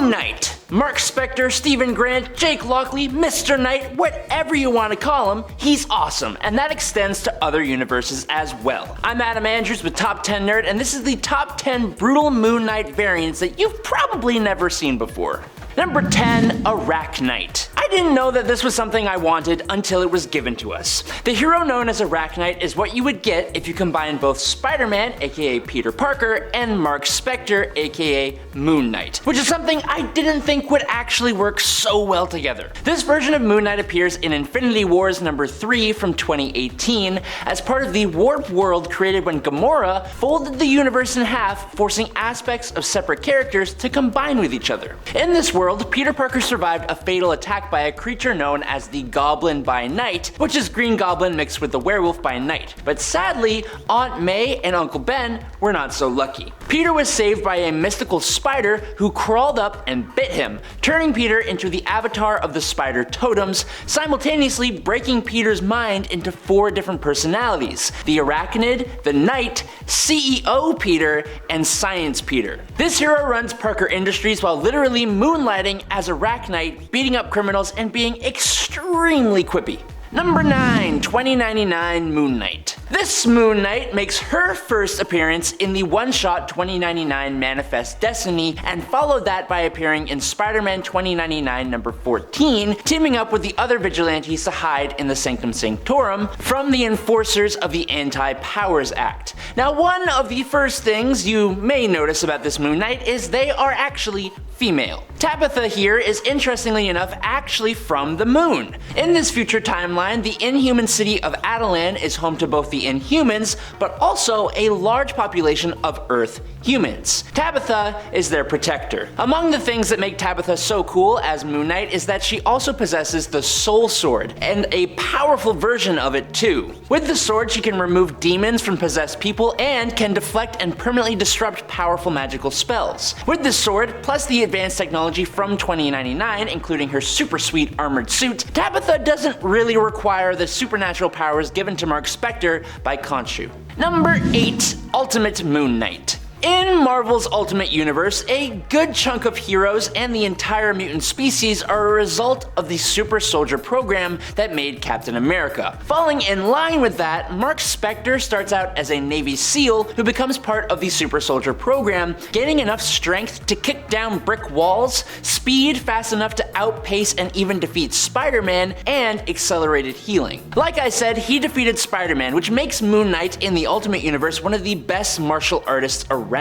Moon Knight. Mark Spector, Stephen Grant, Jake Lockley, Mr. Knight, whatever you want to call him, he's awesome, and that extends to other universes as well. I'm Adam Andrews with Top 10 Nerd, and this is the top 10 brutal Moon Knight variants that you've probably never seen before. Number 10, Arachknight. I didn't know that this was something I wanted until it was given to us. The hero known as Arachknight is what you would get if you combine both Spider-Man, aka Peter Parker, and Mark Spector, aka Moon Knight, which is something I didn't think would actually work so well together. This version of Moon Knight appears in Infinity Wars number 3 from 2018 as part of the warp world created when Gamora folded the universe in half, forcing aspects of separate characters to combine with each other. In this world, Peter Parker survived a fatal attack by a creature known as the Goblin by Night, which is Green Goblin mixed with the Werewolf by Night. But sadly, Aunt May and Uncle Ben were not so lucky. Peter was saved by a mystical spider who crawled up and bit him, turning Peter into the avatar of the spider totems, simultaneously breaking Peter's mind into 4 different personalities: the Arachnid, the Knight, CEO Peter, and Science Peter. This hero runs Parker Industries while literally moonlighting as Arachknight, beating up criminals and being extremely quippy. Number 9, 2099 Moon Knight. This Moon Knight makes her first appearance in the one-shot 2099 Manifest Destiny and followed that by appearing in Spider-Man 2099 number 14, teaming up with the other vigilantes to hide in the Sanctum Sanctorum from the enforcers of the Anti-Powers Act. Now, one of the first things you may notice about this Moon Knight is they are actually female. Tabitha here is, interestingly enough, actually from the moon. In this future timeline, the inhuman city of Atalan is home to both the Inhumans, but also a large population of Earth humans. Tabitha is their protector. Among the things that make Tabitha so cool as Moon Knight is that she also possesses the Soul Sword, and a powerful version of it too. With the sword, she can remove demons from possessed people and can deflect and permanently disrupt powerful magical spells. With this sword, plus the advanced technology from 2099, including her super sweet armored suit, Tabitha doesn't really require the supernatural powers given to Mark Spector by Khonshu. Number 8, Ultimate Moon Knight. In Marvel's Ultimate Universe, a good chunk of heroes and the entire mutant species are a result of the Super Soldier program that made Captain America. Falling in line with that, Mark Spector starts out as a Navy SEAL who becomes part of the Super Soldier program, gaining enough strength to kick down brick walls, speed fast enough to outpace and even defeat Spider-Man, and accelerated healing. Like I said, he defeated Spider-Man, which makes Moon Knight in the Ultimate Universe one of the best martial artists around.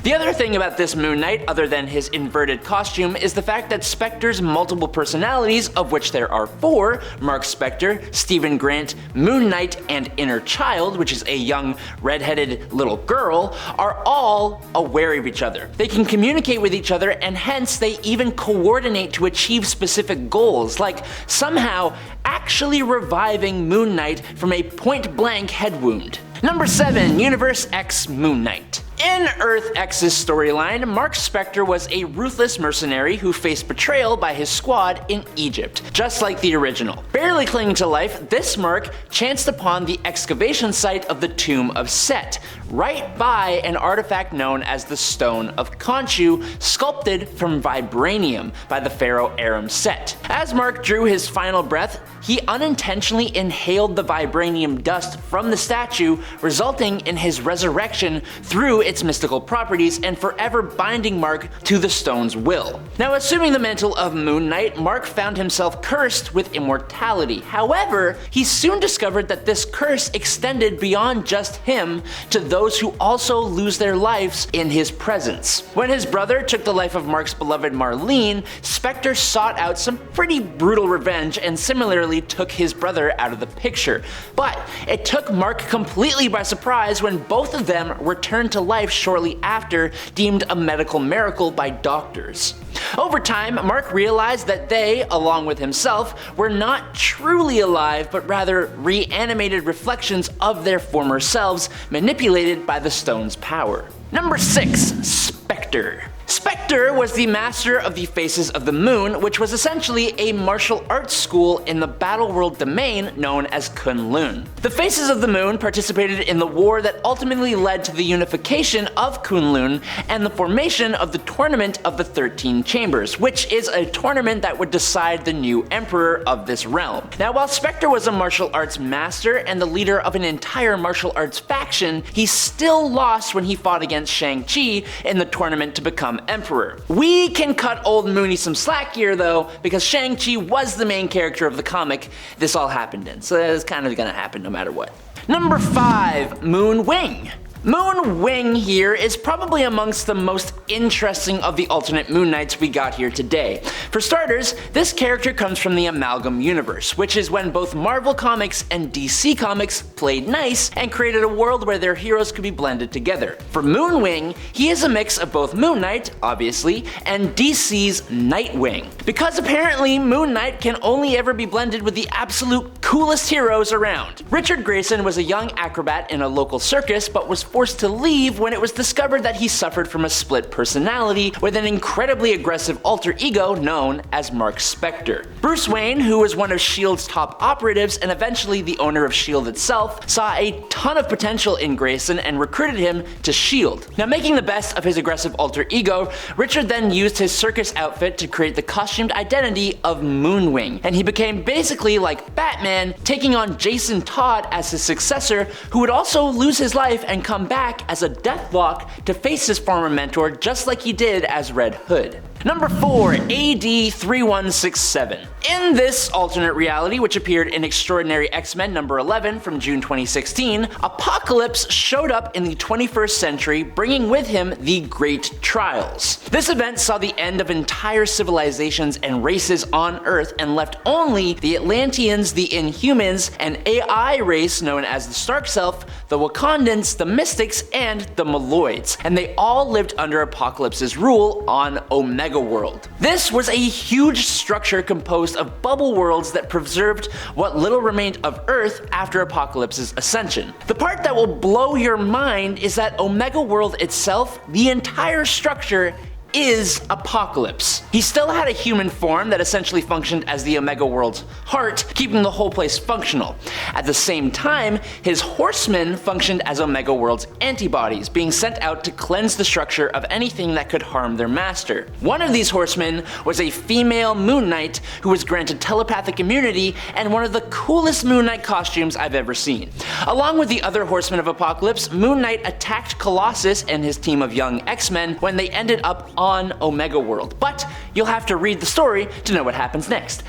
The other thing about this Moon Knight, other than his inverted costume, is the fact that Spector's multiple personalities, of which there are 4, Mark Spector, Stephen Grant, Moon Knight, and Inner Child, which is a young red-headed little girl, are all aware of each other. They can communicate with each other, and hence they even coordinate to achieve specific goals, like somehow actually reviving Moon Knight from a point-blank head wound. Number 7, Universe X Moon Knight. In Earth X's storyline, Mark Spector was a ruthless mercenary who faced betrayal by his squad in Egypt, just like the original. Barely clinging to life, this Mark chanced upon the excavation site of the Tomb of Set, right by an artifact known as the Stone of Khonshu, sculpted from vibranium by the pharaoh Aram Set. As Mark drew his final breath, he unintentionally inhaled the vibranium dust from the statue, resulting in his resurrection through its mystical properties and forever binding Mark to the stone's will. Now, assuming the mantle of Moon Knight, Mark found himself cursed with immortality. However, he soon discovered that this curse extended beyond just him to those who also lose their lives in his presence. When his brother took the life of Mark's beloved Marlene, Spector sought out some pretty brutal revenge and similarly took his brother out of the picture. But it took Mark completely by surprise when both of them returned to life shortly after, deemed a medical miracle by doctors. Over time, Mark realized that they, along with himself, were not truly alive, but rather reanimated reflections of their former selves, manipulated by the stone's power. Number 6, Spector. Spector was the master of the Faces of the Moon, which was essentially a martial arts school in the Battleworld domain known as Kunlun. The Faces of the Moon participated in the war that ultimately led to the unification of Kunlun and the formation of the Tournament of the 13 Chambers, which is a tournament that would decide the new emperor of this realm. Now, while Spector was a martial arts master and the leader of an entire martial arts faction, he still lost when he fought against Shang-Chi in the tournament to become emperor. We can cut old Mooney some slack here though, because Shang-Chi was the main character of the comic this all happened in, so it's kind of gonna happen no matter what. Number 5, Moonwing. Moonwing here is probably amongst the most interesting of the alternate Moon Knights we got here today. For starters, this character comes from the Amalgam universe, which is when both Marvel Comics and DC Comics played nice and created a world where their heroes could be blended together. For Moonwing, he is a mix of both Moon Knight, obviously, and DC's Nightwing. Because apparently Moon Knight can only ever be blended with the absolute coolest heroes around. Richard Grayson was a young acrobat in a local circus, but was forced to leave when it was discovered that he suffered from a split personality with an incredibly aggressive alter ego known as Mark Spector. Bruce Wayne, who was one of S.H.I.E.L.D.'s top operatives and eventually the owner of S.H.I.E.L.D. itself, saw a ton of potential in Grayson and recruited him to S.H.I.E.L.D. Now, making the best of his aggressive alter ego, Richard then used his circus outfit to create the costumed identity of Moonwing, and he became basically like Batman, taking on Jason Todd as his successor, who would also lose his life and come back as a Deathlock to face his former mentor just like he did as Red Hood. Number 4, AD 3167. In this alternate reality, which appeared in Extraordinary X-Men number 11 from June 2016, Apocalypse showed up in the 21st century, bringing with him the Great Trials. This event saw the end of entire civilizations and races on Earth and left only the Atlanteans, the Inhumans, an AI race known as the Stark Self, the Wakandans, the Mystics, and the Maloids, and they all lived under Apocalypse's rule on Omega World. This was a huge structure composed of bubble worlds that preserved what little remained of Earth after Apocalypse's ascension. The part that will blow your mind is that Omega World itself, the entire structure, is Apocalypse. He still had a human form that essentially functioned as the Omega World's heart, keeping the whole place functional. At the same time, his horsemen functioned as Omega World's antibodies, being sent out to cleanse the structure of anything that could harm their master. One of these horsemen was a female Moon Knight who was granted telepathic immunity and one of the coolest Moon Knight costumes I've ever seen. Along with the other horsemen of Apocalypse, Moon Knight attacked Colossus and his team of young X-Men when they ended up on Omega World, but you'll have to read the story to know what happens next.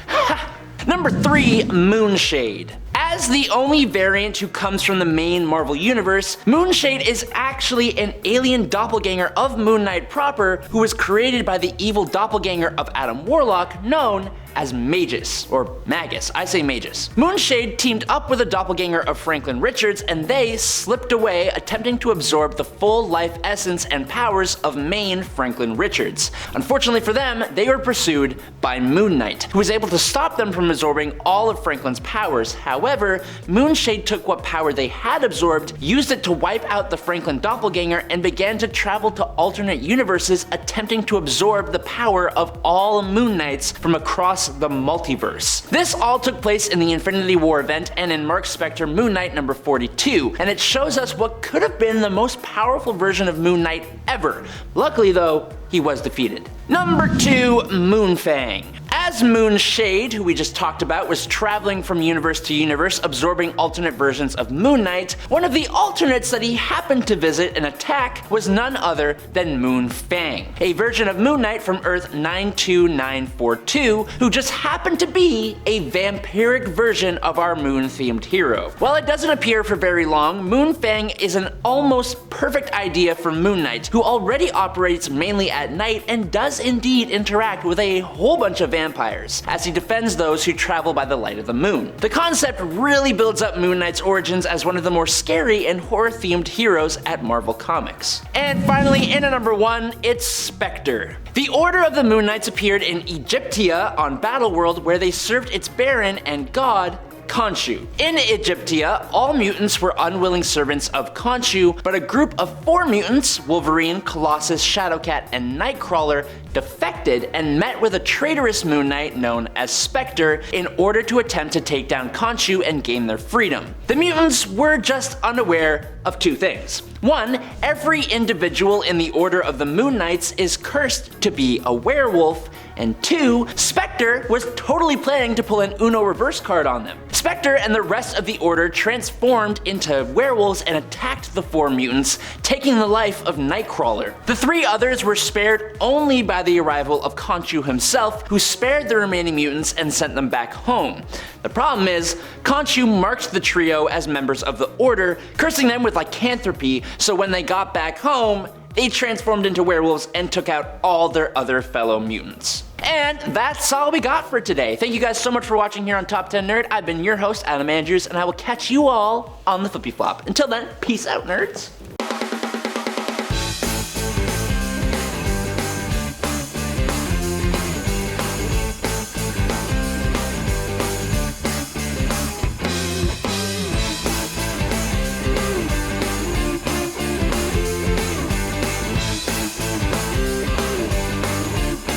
Number 3, Moonshade. As the only variant who comes from the main Marvel universe, Moonshade is actually an alien doppelganger of Moon Knight proper, who was created by the evil doppelganger of Adam Warlock known as Magus, or Magus, I say Magus. Moonshade teamed up with a doppelganger of Franklin Richards and they slipped away, attempting to absorb the full life essence and powers of main Franklin Richards. Unfortunately for them, they were pursued by Moon Knight, who was able to stop them from absorbing all of Franklin's powers. However, Moonshade took what power they had absorbed, used it to wipe out the Franklin doppelganger, and began to travel to alternate universes, attempting to absorb the power of all Moon Knights from across the multiverse. This all took place in the Infinity War event and in Mark Spector Moon Knight number 42, and it shows us what could have been the most powerful version of Moon Knight ever. Luckily though, he was defeated. Number 2, Moonfang. As Moonshade, who we just talked about, was traveling from universe to universe, absorbing alternate versions of Moon Knight, one of the alternates that he happened to visit and attack was none other than Moonfang, a version of Moon Knight from Earth 92942, who just happened to be a vampiric version of our moon-themed hero. While it doesn't appear for very long, Moonfang is an almost perfect idea for Moon Knight, who already operates mainly at night and does indeed interact with a whole bunch of vampires, as he defends those who travel by the light of the moon. The concept really builds up Moon Knight's origins as one of the more scary and horror-themed heroes at Marvel Comics. And finally, in at number 1, it's Spector. The Order of the Moon Knights appeared in Egyptia on Battleworld, where they served its baron and god, Khonshu. In Egyptia, all mutants were unwilling servants of Khonshu, but a group of 4 mutants, Wolverine, Colossus, Shadowcat, and Nightcrawler, defected and met with a traitorous Moon Knight known as Spector in order to attempt to take down Khonshu and gain their freedom. The mutants were just unaware of 2 things. 1, every individual in the Order of the Moon Knights is cursed to be a werewolf, and 2, Spector was totally planning to pull an Uno reverse card on them. Spector and the rest of the Order transformed into werewolves and attacked the 4 mutants, taking the life of Nightcrawler. The 3 others were spared only by the arrival of Khonshu himself, who spared the remaining mutants and sent them back home. The problem is, Khonshu marked the trio as members of the Order, cursing them with lycanthropy, so when they got back home, they transformed into werewolves and took out all their other fellow mutants. And that's all we got for today. Thank you guys so much for watching here on Top 10 Nerd. I've been your host, Adam Andrews, and I will catch you all on the flippy flop. Until then, peace out, nerds.